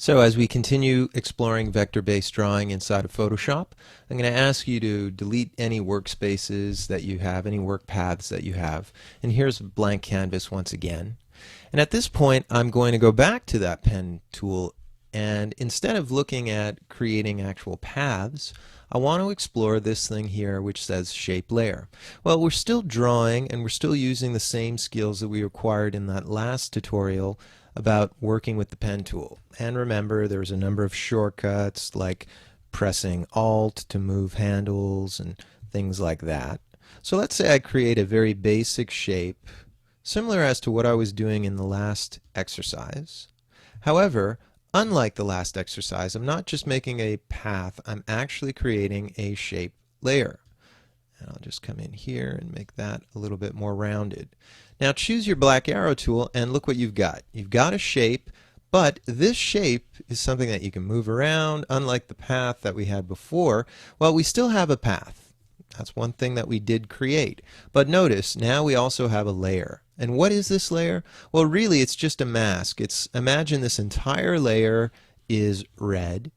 So as we continue exploring vector-based drawing inside of Photoshop, I'm going to ask you to delete any workspaces that you have, any work paths that you have. And here's a blank canvas once again. And at this point, I'm going to go back to that pen tool, and instead of looking at creating actual paths, I want to explore this thing here which says Shape Layer. Well, we're still drawing and we're still using the same skills that we acquired in that last tutorial about working with the pen tool. And remember, there's a number of shortcuts like pressing Alt to move handles and things like that. So let's say I create a very basic shape similar as to what I was doing in the last exercise. However, unlike the last exercise, I'm not just making a path, I'm actually creating a shape layer. And I'll just come in here and make that a little bit more rounded. Now choose your black arrow tool and look what you've got. You've got a shape, but this shape is something that you can move around, unlike the path that we had before. Well, we still have a path. That's one thing that we did create. But notice, now we also have a layer. And what is this layer? Well, really, it's just a mask. Imagine this entire layer is red,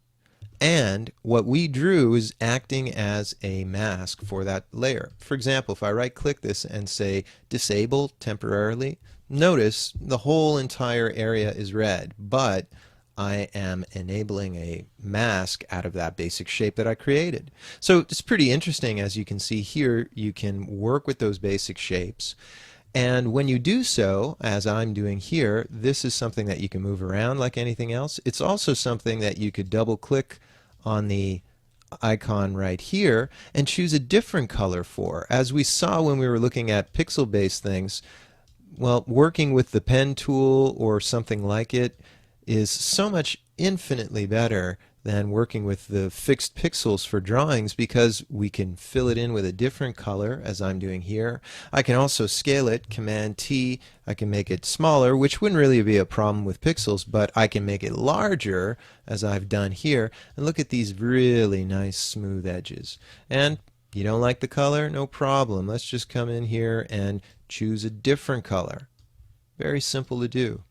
and what we drew is acting as a mask for that layer. For example, if I right-click this and say Disable temporarily, notice the whole entire area is red, but I am enabling a mask out of that basic shape that I created. So it's pretty interesting. As you can see here, you can work with those basic shapes. And when you do so, as I'm doing here, this is something that you can move around like anything else. It's also something that you could double click on the icon right here and choose a different color for. As we saw when we were looking at pixel-based things, well, working with the pen tool or something like it is so much infinitely better than working with the fixed pixels for drawings, because we can fill it in with a different color as I'm doing here. I can also scale it, Command T, I can make it smaller, which wouldn't really be a problem with pixels, but I can make it larger as I've done here. And look at these really nice smooth edges. And you don't like the color? No problem. Let's just come in here and choose a different color. Very simple to do.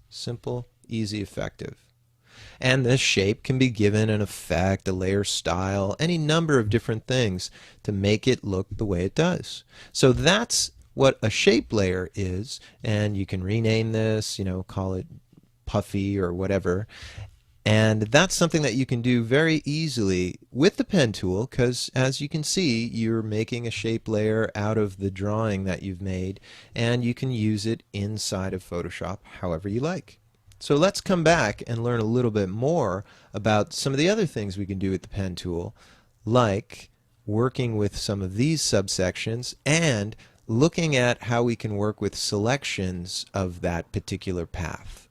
Simple, easy, effective. And this shape can be given an effect, a layer style, any number of different things to make it look the way it does. So that's what a shape layer is, and you can rename this, call it puffy or whatever. And that's something that you can do very easily with the pen tool, because as you can see, you're making a shape layer out of the drawing that you've made, and you can use it inside of Photoshop however you like. So let's come back and learn a little bit more about some of the other things we can do with the pen tool, like working with some of these subsections and looking at how we can work with selections of that particular path.